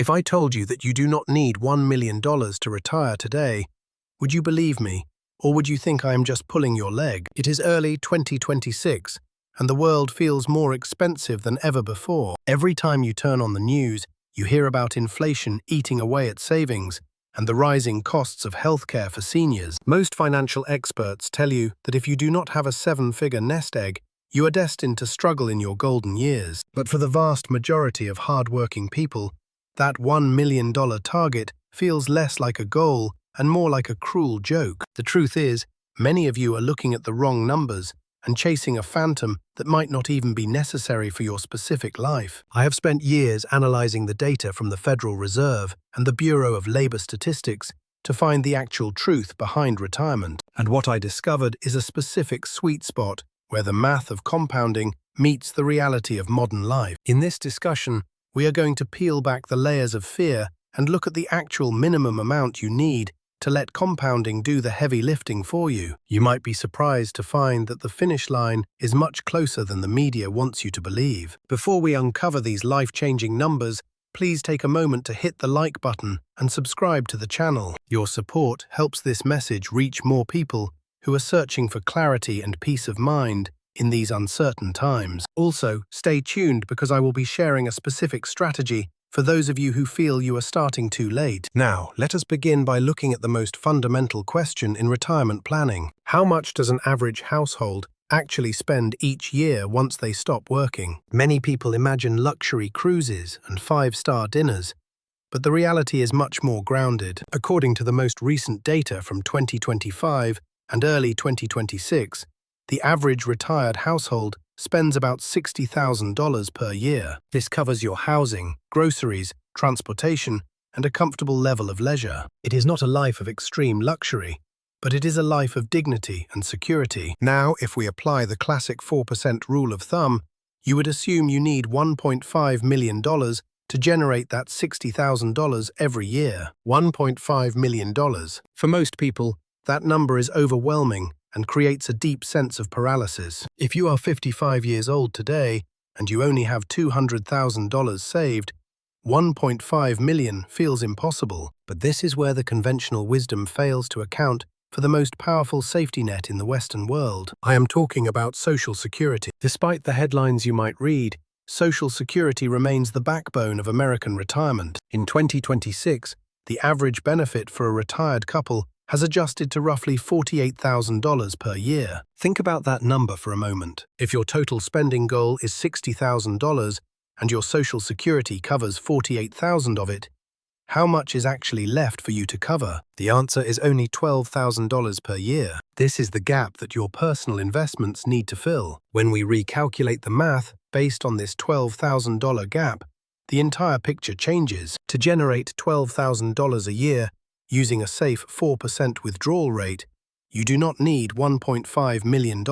If I told you that you do not need $1 million to retire today, would you believe me, or would you think I am just pulling your leg? It is early 2026, and the world feels more expensive than ever before. Every time you turn on the news, you hear about inflation eating away at savings and the rising costs of healthcare for seniors. Most financial experts tell you that if you do not have a seven-figure nest egg, you are destined to struggle in your golden years. But for the vast majority of hard-working people, that $1 million target feels less like a goal and more like a cruel joke. The truth is, many of you are looking at the wrong numbers and chasing a phantom that might not even be necessary for your specific life. I have spent years analyzing the data from the Federal Reserve and the Bureau of Labor Statistics to find the actual truth behind retirement. And what I discovered is a specific sweet spot where the math of compounding meets the reality of modern life. In this discussion, we are going to peel back the layers of fear and look at the actual minimum amount you need to let compounding do the heavy lifting for you. You might be surprised to find that the finish line is much closer than the media wants you to believe. Before we uncover these life-changing numbers, please take a moment to hit the like button and subscribe to the channel. Your support helps this message reach more people who are searching for clarity and peace of mind in these uncertain times. Also, stay tuned because I will be sharing a specific strategy for those of you who feel you are starting too late. Now, let us begin by looking at the most fundamental question in retirement planning. How much does an average household actually spend each year once they stop working? Many people imagine luxury cruises and five-star dinners, but the reality is much more grounded. According to the most recent data from 2025 and early 2026, the average retired household spends about $60,000 per year. This covers your housing, groceries, transportation, and a comfortable level of leisure. It is not a life of extreme luxury, but it is a life of dignity and security. Now, if we apply the classic 4% rule of thumb, you would assume you need $1.5 million to generate that $60,000 every year. $1.5 million. For most people, that number is overwhelming and creates a deep sense of paralysis. If you are 55 years old today and you only have $200,000 saved, $1.5 million feels impossible. But this is where the conventional wisdom fails to account for the most powerful safety net in the Western world. I am talking about Social Security. Despite the headlines you might read, Social Security remains the backbone of American retirement. In 2026, the average benefit for a retired couple has adjusted to roughly $48,000 per year. Think about that number for a moment. If your total spending goal is $60,000 and your Social Security covers $48,000 of it, how much is actually left for you to cover? The answer is only $12,000 per year. This is the gap that your personal investments need to fill. When we recalculate the math based on this $12,000 gap, the entire picture changes. To generate $12,000 a year, using a safe 4% withdrawal rate, you do not need $1.5 million.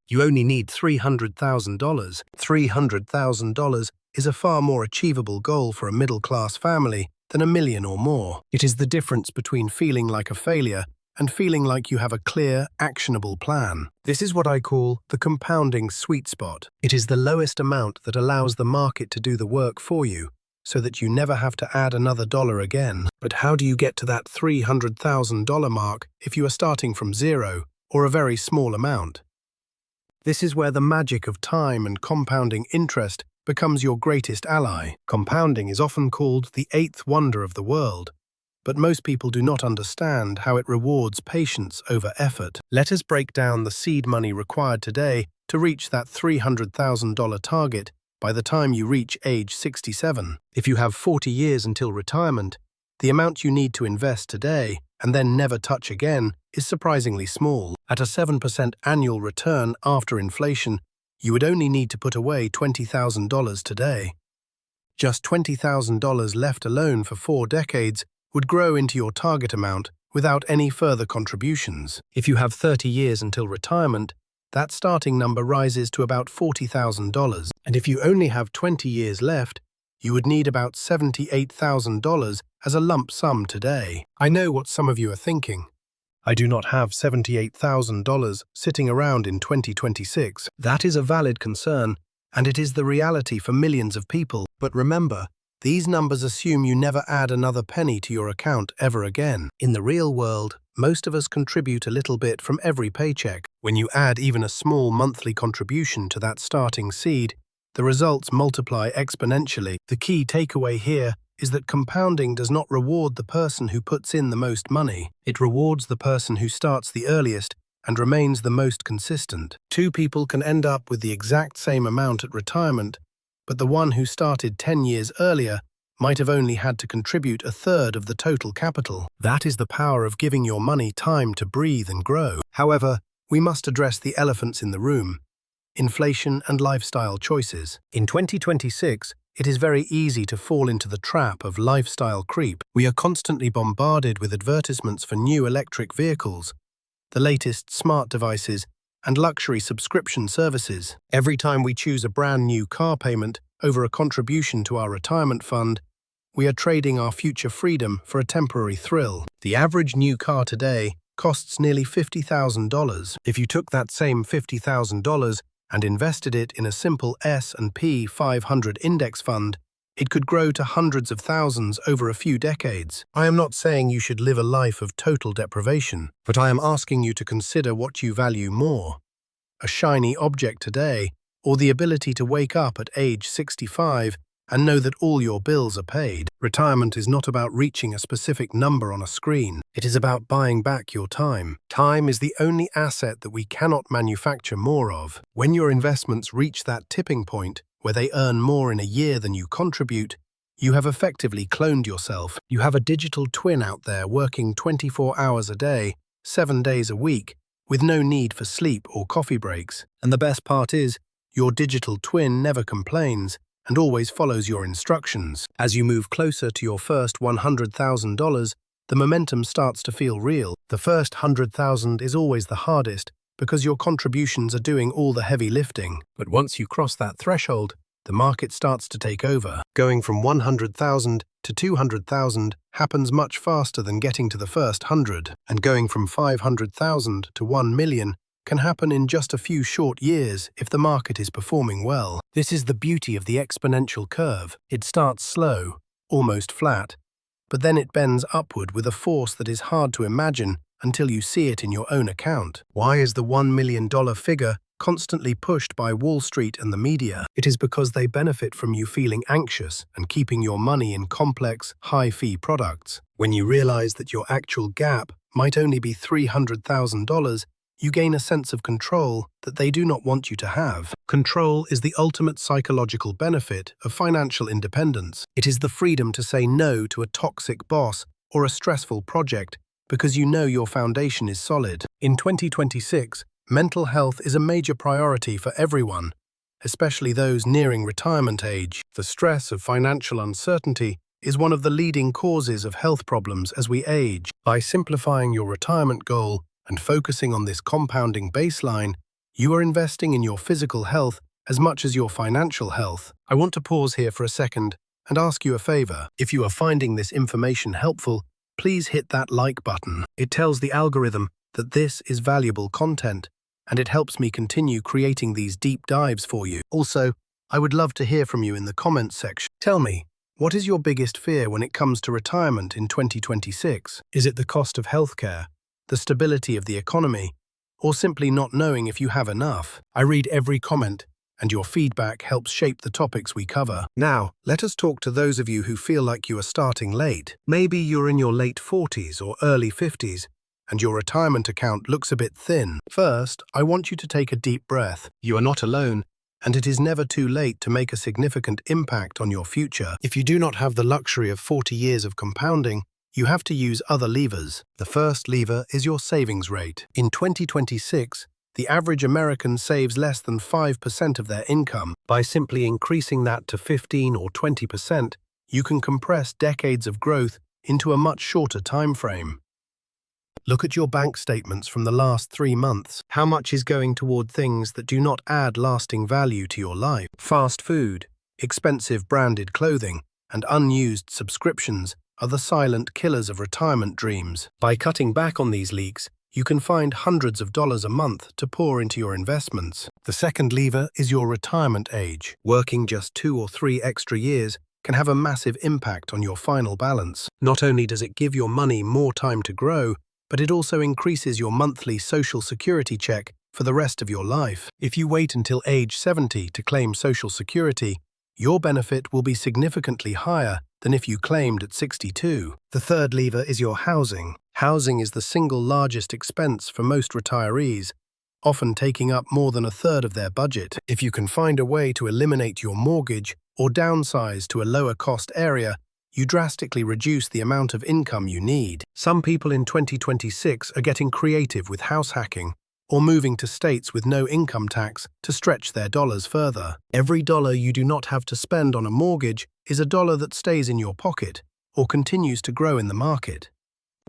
You only need $300,000. $300,000 is a far more achievable goal for a middle-class family than $1 million or more. It is the difference between feeling like a failure and feeling like you have a clear, actionable plan. This is what I call the compounding sweet spot. It is the lowest amount that allows the market to do the work for you, so that you never have to add another dollar again. But how do you get to that $300,000 mark if you are starting from zero or a very small amount? This is where the magic of time and compounding interest becomes your greatest ally. Compounding is often called the eighth wonder of the world, but most people do not understand how it rewards patience over effort. Let us break down the seed money required today to reach that $300,000 target by the time you reach age 67. If you have 40 years until retirement, the amount you need to invest today and then never touch again is surprisingly small. At a 7% annual return after inflation, you would only need to put away $20,000 today. Just $20,000 left alone for 4 decades would grow into your target amount without any further contributions. If you have 30 years until retirement, that starting number rises to about $40,000. And if you only have 20 years left, you would need about $78,000 as a lump sum today. I know what some of you are thinking. I do not have $78,000 sitting around in 2026. That is a valid concern, and it is the reality for millions of people. But remember, These numbers assume you never add another penny to your account ever again. In the real world, most of us contribute a little bit from every paycheck. When you add even a small monthly contribution to that starting seed, the results multiply exponentially. The key takeaway here is that compounding does not reward the person who puts in the most money. It rewards the person who starts the earliest and remains the most consistent. Two people can end up with the exact same amount at retirement, but the one who started 10 years earlier might have only had to contribute a third of the total capital. That is the power of giving your money time to breathe and grow. However, we must address the elephants in the room: inflation and lifestyle choices. In 2026, it is very easy to fall into the trap of lifestyle creep. We are constantly bombarded with advertisements for new electric vehicles, the latest smart devices, and luxury subscription services. Every time we choose a brand new car payment over a contribution to our retirement fund, we are trading our future freedom for a temporary thrill. The average new car today costs nearly $50,000. If you took that same $50,000 and invested it in a simple S&P 500 index fund, it could grow to hundreds of thousands over a few decades. I am not saying you should live a life of total deprivation, but I am asking you to consider what you value more: a shiny object today, or the ability to wake up at age 65 and know that all your bills are paid. Retirement is not about reaching a specific number on a screen. It is about buying back your time. Time is the only asset that we cannot manufacture more of. When your investments reach that tipping point, where they earn more in a year than you contribute, you have effectively cloned yourself. You have a digital twin out there working 24 hours a day, 7 days a week, with no need for sleep or coffee breaks. And the best part is, your digital twin never complains and always follows your instructions. As you move closer to your first $100,000, the momentum starts to feel real. The first 100,000 is always the hardest because your contributions are doing all the heavy lifting. But once you cross that threshold, the market starts to take over. Going from 100,000 to 200,000 happens much faster than getting to the first 100, and going from 500,000 to 1 million can happen in just a few short years if the market is performing well. This is the beauty of the exponential curve. It starts slow, almost flat, but then it bends upward with a force that is hard to imagine until you see it in your own account. Why is the $1 million figure constantly pushed by Wall Street and the media? It is because they benefit from you feeling anxious and keeping your money in complex, high-fee products. When you realize that your actual gap might only be $300,000, you gain a sense of control that they do not want you to have. Control is the ultimate psychological benefit of financial independence. It is the freedom to say no to a toxic boss or a stressful project because you know your foundation is solid. In 2026, mental health is a major priority for everyone, especially those nearing retirement age. The stress of financial uncertainty is one of the leading causes of health problems as we age. By simplifying your retirement goal and focusing on this compounding baseline, you are investing in your physical health as much as your financial health. I want to pause here for a second and ask you a favor. If you are finding this information helpful, please hit that like button. It tells the algorithm that this is valuable content, and it helps me continue creating these deep dives for you. Also, I would love to hear from you in the comments section. Tell me, what is your biggest fear when it comes to retirement in 2026? Is it the cost of healthcare, the stability of the economy, or simply not knowing if you have enough? I read every comment, and your feedback helps shape the topics we cover. Now, let us talk to those of you who feel like you are starting late. Maybe you're in your late 40s or early 50s, and your retirement account looks a bit thin. First, I want you to take a deep breath. You are not alone, and it is never too late to make a significant impact on your future. If you do not have the luxury of 40 years of compounding, you have to use other levers. The first lever is your savings rate. In 2026, the average American saves less than 5% of their income. By simply increasing that to 15 or 20%, you can compress decades of growth into a much shorter time frame. Look at your bank statements from the last 3 months. How much is going toward things that do not add lasting value to your life? Fast food, expensive branded clothing, and unused subscriptions are the silent killers of retirement dreams. By cutting back on these leaks, you can find hundreds of dollars a month to pour into your investments. The second lever is your retirement age. Working just 2 or 3 extra years can have a massive impact on your final balance. Not only does it give your money more time to grow, but it also increases your monthly Social Security check for the rest of your life. If you wait until age 70 to claim Social Security, your benefit will be significantly higher than if you claimed at 62. The third lever is your housing. Housing is the single largest expense for most retirees, often taking up more than a third of their budget. If you can find a way to eliminate your mortgage or downsize to a lower-cost area, you drastically reduce the amount of income you need. Some people in 2026 are getting creative with house hacking or moving to states with no income tax to stretch their dollars further. Every dollar you do not have to spend on a mortgage is a dollar that stays in your pocket or continues to grow in the market.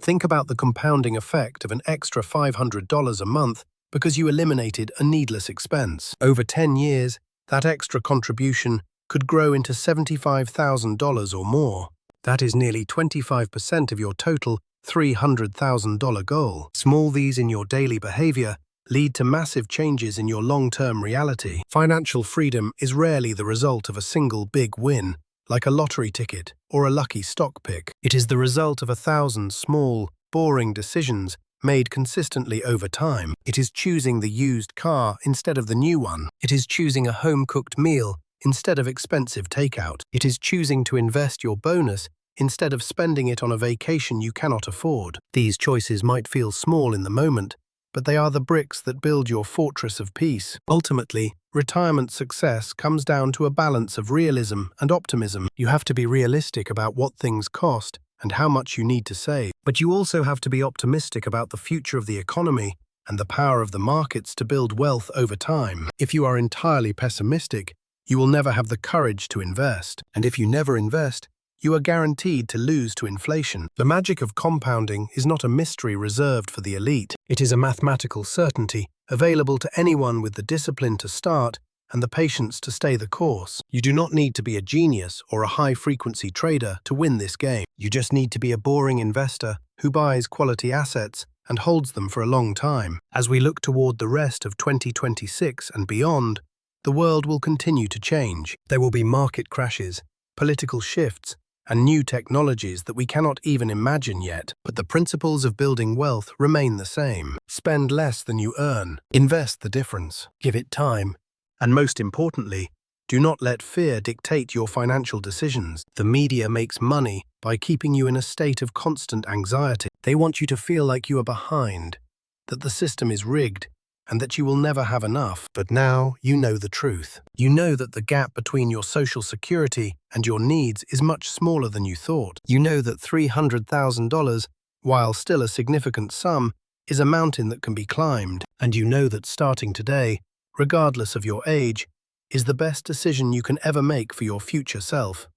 Think about the compounding effect of an extra $500 a month because you eliminated a needless expense. Over 10 years, that extra contribution could grow into $75,000 or more. That is nearly 25% of your total $300,000 goal. Small these in your daily behavior lead to massive changes in your long-term reality. Financial freedom is rarely the result of a single big win, like a lottery ticket or a lucky stock pick. It is the result of 1,000 small, boring decisions made consistently over time. It is choosing the used car instead of the new one. It is choosing a home-cooked meal instead of expensive takeout. It is choosing to invest your bonus instead of spending it on a vacation you cannot afford. These choices might feel small in the moment, but they are the bricks that build your fortress of peace. Ultimately, retirement success comes down to a balance of realism and optimism. You have to be realistic about what things cost and how much you need to save. But you also have to be optimistic about the future of the economy and the power of the markets to build wealth over time. If you are entirely pessimistic, you will never have the courage to invest. And if you never invest, you are guaranteed to lose to inflation. The magic of compounding is not a mystery reserved for the elite. It is a mathematical certainty available to anyone with the discipline to start and the patience to stay the course. You do not need to be a genius or a high-frequency trader to win this game. You just need to be a boring investor who buys quality assets and holds them for a long time. As we look toward the rest of 2026 and beyond, the world will continue to change. There will be market crashes, political shifts, and new technologies that we cannot even imagine yet. But the principles of building wealth remain the same. Spend less than you earn. Invest the difference. Give it time. And most importantly, do not let fear dictate your financial decisions. The media makes money by keeping you in a state of constant anxiety. They want you to feel like you are behind, that the system is rigged, and that you will never have enough. But now you know the truth. You know that the gap between your Social Security and your needs is much smaller than you thought. You know that $300,000, while still a significant sum, is a mountain that can be climbed. And you know that starting today, regardless of your age, is the best decision you can ever make for your future self.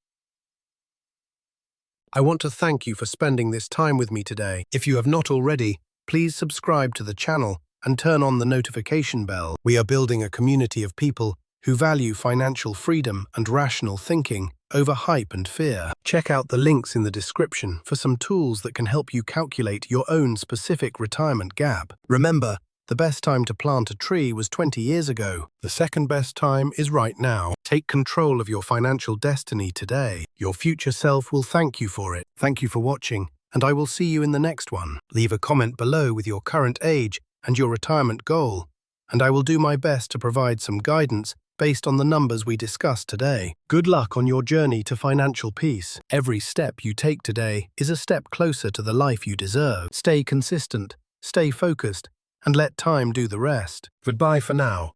I want to thank you for spending this time with me today. If you have not already, please subscribe to the channel and turn on the notification bell. We are building a community of people who value financial freedom and rational thinking over hype and fear. Check out the links in the description for some tools that can help you calculate your own specific retirement gap. Remember, the best time to plant a tree was 20 years ago. The second best time is right now. Take control of your financial destiny today. Your future self will thank you for it. Thank you for watching, and I will see you in the next one. Leave a comment below with your current age and your retirement goal, and I will do my best to provide some guidance based on the numbers we discussed today. Good luck on your journey to financial peace. Every step you take today is a step closer to the life you deserve. Stay consistent, stay focused, and let time do the rest. Goodbye for now.